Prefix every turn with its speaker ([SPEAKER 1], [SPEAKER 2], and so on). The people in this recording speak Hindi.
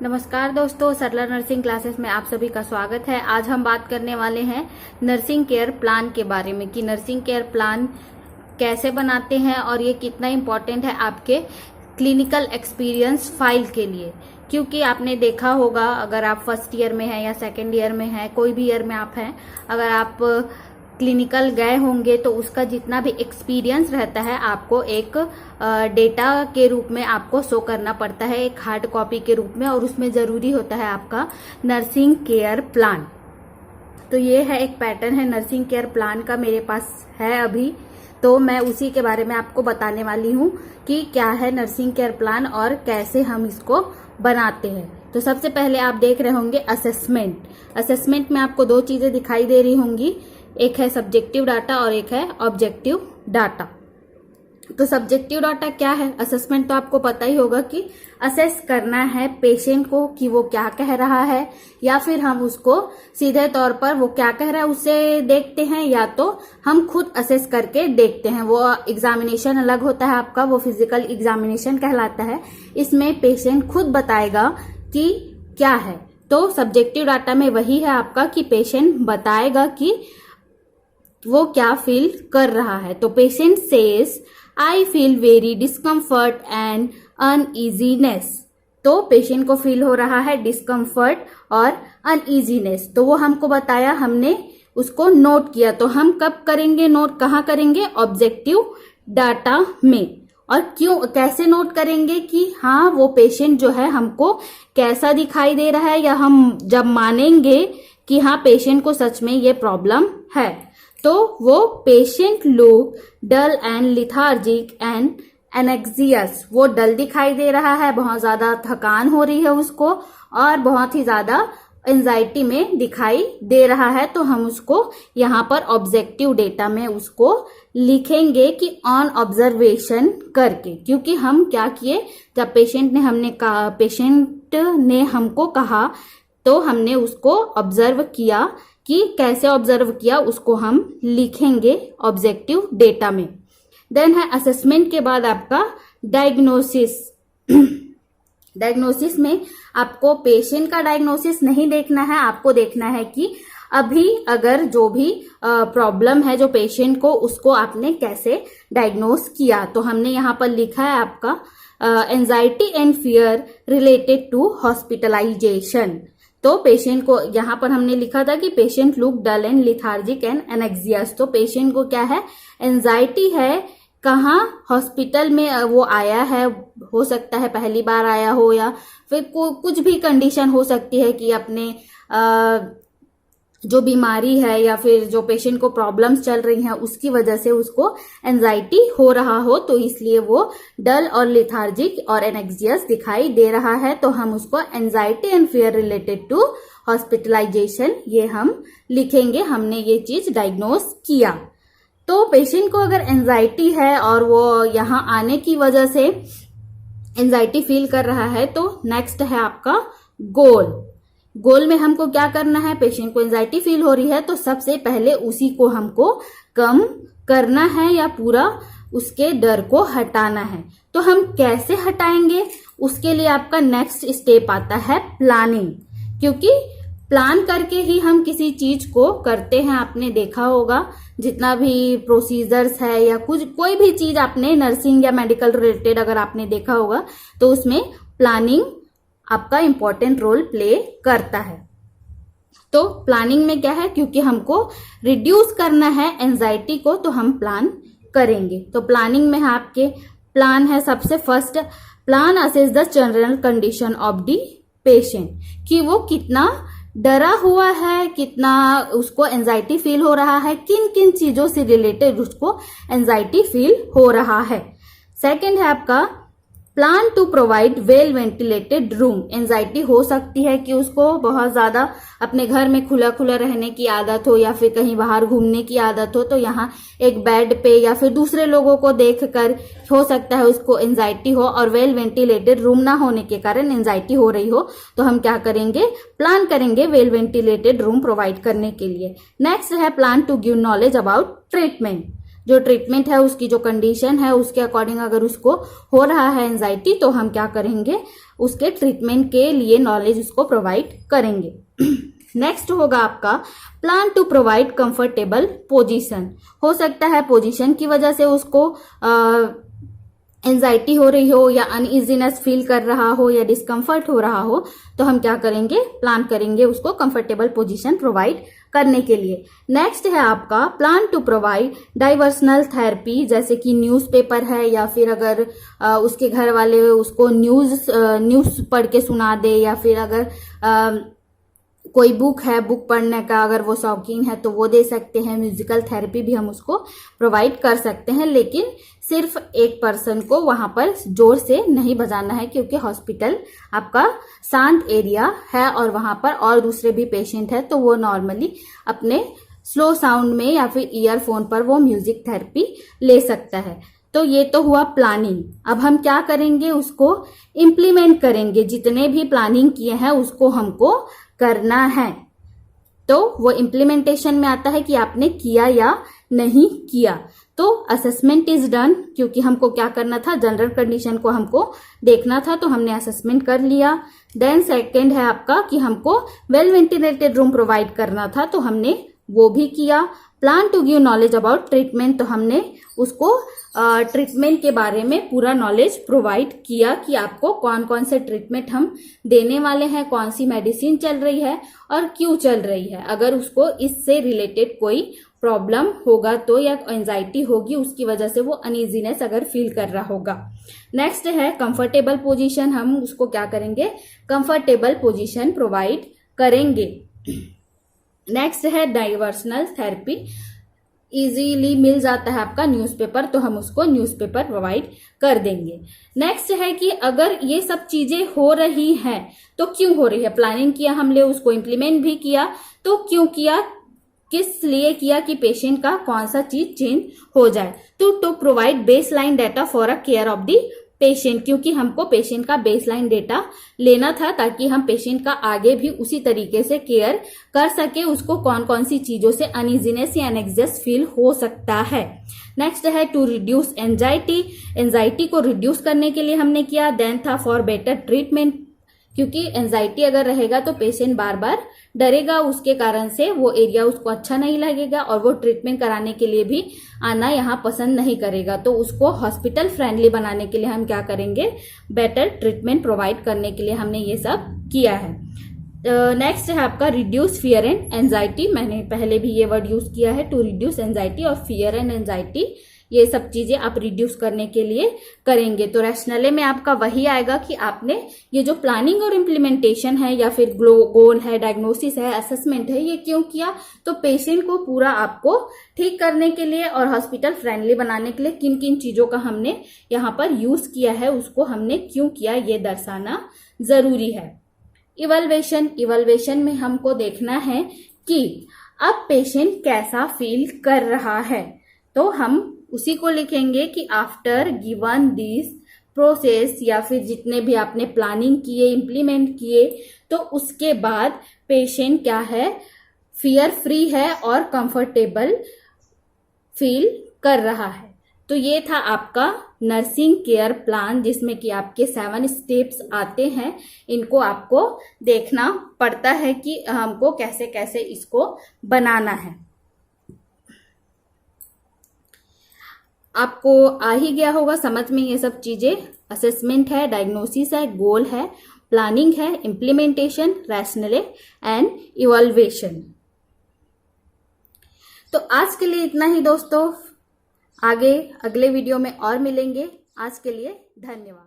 [SPEAKER 1] नमस्कार दोस्तों, सरला नर्सिंग क्लासेस में आप सभी का स्वागत है। आज हम बात करने वाले हैं नर्सिंग केयर प्लान के बारे में कि नर्सिंग केयर प्लान कैसे बनाते हैं और ये कितना इम्पोर्टेंट है आपके क्लिनिकल एक्सपीरियंस फाइल के लिए। क्योंकि आपने देखा होगा, अगर आप फर्स्ट ईयर में हैं या सेकेंड ईयर में हैं, कोई भी ईयर में आप हैं, अगर आप क्लिनिकल गए होंगे तो उसका जितना भी एक्सपीरियंस रहता है आपको एक डेटा के रूप में आपको शो करना पड़ता है, एक हार्ड कॉपी के रूप में, और उसमें जरूरी होता है आपका नर्सिंग केयर प्लान। तो ये है एक पैटर्न है नर्सिंग केयर प्लान का, मेरे पास है अभी, तो मैं उसी के बारे में आपको बताने वाली हूँ कि क्या है नर्सिंग केयर प्लान और कैसे हम इसको बनाते हैं। तो सबसे पहले आप देख रहे होंगे असेसमेंट में आपको दो चीजें दिखाई दे रही होंगी, एक है सब्जेक्टिव डाटा और एक है ऑब्जेक्टिव डाटा। तो सब्जेक्टिव डाटा क्या है? असेसमेंट तो आपको पता ही होगा कि असेस करना है पेशेंट को कि वो क्या कह रहा है, या फिर हम उसको सीधे तौर पर वो क्या कह रहा है उसे देखते हैं, या तो हम खुद असेस करके देखते हैं। वो एग्जामिनेशन अलग होता है आपका, वो फिजिकल एग्जामिनेशन कहलाता है। इसमें पेशेंट खुद बताएगा कि क्या है। तो सब्जेक्टिव डाटा में वही है आपका कि पेशेंट बताएगा कि वो क्या फील कर रहा है। तो patient says I feel very discomfort and uneasiness. तो पेशेंट को फील हो रहा है डिस्कम्फर्ट और अनईजीनेस, तो वो हमको बताया, हमने उसको नोट किया। तो हम कब करेंगे नोट, कहाँ करेंगे? ऑब्जेक्टिव डाटा में। और क्यों, कैसे नोट करेंगे कि हाँ वो पेशेंट जो है हमको कैसा दिखाई दे रहा है, या हम जब मानेंगे कि हाँ पेशेंट को सच में ये प्रॉब्लम है। तो वो patient look dull and lethargic and anxious, वो डल दिखाई दे रहा है, बहुत ज्यादा थकान हो रही है उसको, और बहुत ही ज्यादा एंजाइटी में दिखाई दे रहा है। तो हम उसको यहाँ पर ऑब्जेक्टिव डेटा में उसको लिखेंगे कि ऑन ऑब्जर्वेशन करके, क्योंकि हम क्या किए, जब पेशेंट ने हमको कहा तो हमने उसको ऑब्जर्व किया, कि कैसे ऑब्जर्व किया उसको हम लिखेंगे ऑब्जेक्टिव डेटा में। देन है असेसमेंट के बाद आपका डायग्नोसिस। डायग्नोसिस में आपको पेशेंट का डायग्नोसिस नहीं देखना है, आपको देखना है कि अभी अगर जो भी प्रॉब्लम है जो पेशेंट को, उसको आपने कैसे डायग्नोस किया। तो हमने यहाँ पर लिखा है आपका anxiety and fear related to hospitalization. तो पेशेंट को यहाँ पर हमने लिखा था कि patient look dull and lethargic and anxious. तो पेशेंट को क्या है, एंजाइटी है, कहाँ, हॉस्पिटल में वो आया है, हो सकता है पहली बार आया हो, या फिर कुछ भी कंडीशन हो सकती है कि अपने जो बीमारी है या फिर जो पेशेंट को प्रॉब्लम्स चल रही हैं उसकी वजह से उसको एंजाइटी हो रहा हो, तो इसलिए वो डल और लिथार्जिक और एनेक्सियस दिखाई दे रहा है। तो हम उसको anxiety and fear related to hospitalization ये हम लिखेंगे, हमने ये चीज डायग्नोस किया। तो पेशेंट को अगर एंजाइटी है और वो यहाँ आने की वजह से एंजाइटी फील कर रहा है, तो नेक्स्ट है आपका गोल में हमको क्या करना है, पेशेंट को एंजाइटी फील हो रही है तो सबसे पहले उसी को हमको कम करना है या पूरा उसके डर को हटाना है। तो हम कैसे हटाएंगे, उसके लिए आपका नेक्स्ट स्टेप आता है प्लानिंग, क्योंकि प्लान करके ही हम किसी चीज को करते हैं। आपने देखा होगा जितना भी प्रोसीजर्स है या कोई भी चीज आपने नर्सिंग या मेडिकल रिलेटेड अगर आपने देखा होगा तो उसमें प्लानिंग आपका इंपॉर्टेंट रोल प्ले करता है। तो प्लानिंग में क्या है, क्योंकि हमको रिड्यूस करना है एंजाइटी को, तो हम प्लान करेंगे। तो प्लानिंग में आपके प्लान है, सबसे first plan assess the general condition of the patient, कि वो कितना डरा हुआ है, कितना उसको एंजाइटी फील हो रहा है, किन किन चीजों से रिलेटेड उसको एंजाइटी फील हो रहा है। सेकंड है आपका plan to provide well ventilated room. Anxiety हो सकती है कि उसको बहुत ज्यादा अपने घर में खुला खुला रहने की आदत हो या फिर कहीं बाहर घूमने की आदत हो, तो यहाँ एक बेड पे या फिर दूसरे लोगों को देखकर हो सकता है उसको एंजाइटी हो, और वेल वेंटिलेटेड रूम ना होने के कारण एंजाइटी हो रही हो, तो हम क्या करेंगे, प्लान करेंगे वेल वेंटिलेटेड रूम प्रोवाइड करने के लिए। नेक्स्ट है plan to give knowledge about treatment. जो ट्रीटमेंट है उसकी जो कंडीशन है उसके अकॉर्डिंग अगर उसको हो रहा है एंजाइटी, तो हम क्या करेंगे, उसके ट्रीटमेंट के लिए नॉलेज उसको प्रोवाइड करेंगे। नेक्स्ट होगा आपका plan to provide comfortable position. हो सकता है पोजीशन की वजह से उसको एंजाइटी हो रही हो या अनइजीनेस फील कर रहा हो या डिस्कम्फर्ट हो रहा हो, तो हम क्या करेंगे, प्लान करेंगे उसको कंफर्टेबल पोजीशन प्रोवाइड करने के लिए। नेक्स्ट है आपका प्लान टू प्रोवाइड डाइवर्सनल थेरेपी, जैसे कि न्यूज़पेपर है या फिर अगर उसके घर वाले उसको न्यूज़ पढ़ के सुना दे, या फिर अगर कोई बुक है, बुक पढ़ने का अगर वो शौकीन है तो वो दे सकते हैं। म्यूजिकल थेरेपी भी हम उसको प्रोवाइड कर सकते हैं, लेकिन सिर्फ एक पर्सन को वहां पर जोर से नहीं बजाना है, क्योंकि हॉस्पिटल आपका शांत एरिया है और वहां पर और दूसरे भी पेशेंट है, तो वो नॉर्मली अपने स्लो साउंड में या फिर ईयरफोन पर वो म्यूजिक थेरेपी ले सकता है। तो ये तो हुआ प्लानिंग। अब हम क्या करेंगे, उसको इम्प्लीमेंट करेंगे। जितने भी प्लानिंग किए हैं उसको हमको करना है। तो वो इम्प्लीमेंटेशन में आता है कि आपने किया या नहीं किया। तो असेसमेंट इज डन, क्योंकि हमको क्या करना था, जनरल कंडीशन को हमको देखना था, तो हमने असेसमेंट कर लिया। देन सेकेंड है आपका कि हमको वेल वेंटिलेटेड रूम प्रोवाइड करना था, तो हमने वो भी किया। Plan to give knowledge about treatment, तो हमने उसको ट्रीटमेंट के बारे में पूरा नॉलेज प्रोवाइड किया कि आपको कौन कौन से ट्रीटमेंट हम देने वाले हैं, कौन सी मेडिसिन चल रही है और क्यों चल रही है। अगर उसको इससे रिलेटेड कोई प्रॉब्लम होगा तो, या एंजाइटी होगी उसकी वजह से वो अनइजीनेस अगर फील कर रहा होगा। नेक्स्ट है कंफर्टेबल पोजीशन, हम उसको क्या करेंगे, कंफर्टेबल पोजीशन प्रोवाइड करेंगे। नेक्स्ट है डाइवर्सनल थेरेपी, इजीली मिल जाता है आपका न्यूज़पेपर, तो हम उसको न्यूज़पेपर प्रोवाइड कर देंगे। नेक्स्ट है कि अगर ये सब चीजें हो रही हैं तो क्यों हो रही है, प्लानिंग किया हमने, उसको इम्प्लीमेंट भी किया, तो क्यों किया, किस लिए किया, कि पेशेंट का कौन सा चीज चेंज हो जाए। To provide baseline data for a care of the patient, क्योंकि हमको पेशेंट का बेसलाइन डेटा लेना था ताकि हम पेशेंट का आगे भी उसी तरीके से केयर कर सके, उसको कौन कौन सी चीजों से अनइजीनेस या एनेक्सियस फील हो सकता है। नेक्स्ट है टू रिड्यूस एंजाइटी, एंजाइटी को रिड्यूस करने के लिए हमने किया। देन था फॉर बेटर ट्रीटमेंट, क्योंकि एंजाइटी अगर रहेगा तो पेशेंट बार बार डरेगा, उसके कारण से वो एरिया उसको अच्छा नहीं लगेगा और वो ट्रीटमेंट कराने के लिए भी आना यहाँ पसंद नहीं करेगा। तो उसको हॉस्पिटल फ्रेंडली बनाने के लिए हम क्या करेंगे, बेटर ट्रीटमेंट प्रोवाइड करने के लिए हमने ये सब किया है। नेक्स्ट है आपका रिड्यूस फियर एंड एंजाइटी, मैंने पहले भी ये वर्ड यूज किया है, टू रिड्यूस एंजाइटी और फियर एंड एंजाइटी, ये सब चीजें आप रिड्यूस करने के लिए करेंगे। तो रैशनले में आपका वही आएगा कि आपने ये जो प्लानिंग और इम्प्लीमेंटेशन है या फिर गोल है, डायग्नोसिस है, असेसमेंट है, ये क्यों किया, तो पेशेंट को पूरा आपको ठीक करने के लिए और हॉस्पिटल फ्रेंडली बनाने के लिए किन किन चीजों का हमने यहाँ पर यूज किया है, उसको हमने क्यों किया, ये दर्शाना जरूरी है। इवैल्यूएशन में हमको देखना है कि अब पेशेंट कैसा फील कर रहा है, तो हम उसी को लिखेंगे कि आफ्टर गिवन दिस प्रोसेस, या फिर जितने भी आपने प्लानिंग किए, इम्प्लीमेंट किए, तो उसके बाद पेशेंट क्या है, फियर फ्री है और कंफर्टेबल फील कर रहा है। तो ये था आपका नर्सिंग केयर प्लान, जिसमें कि आपके 7 स्टेप्स आते हैं। इनको आपको देखना पड़ता है कि हमको कैसे कैसे इसको बनाना है। आपको आ ही गया होगा समझ में ये सब चीजें, असेसमेंट है, डायग्नोसिस है, गोल है, प्लानिंग है, इम्प्लीमेंटेशन, रैशनले एंड इवैल्यूएशन। तो आज के लिए इतना ही दोस्तों, आगे अगले वीडियो में और मिलेंगे। आज के लिए धन्यवाद।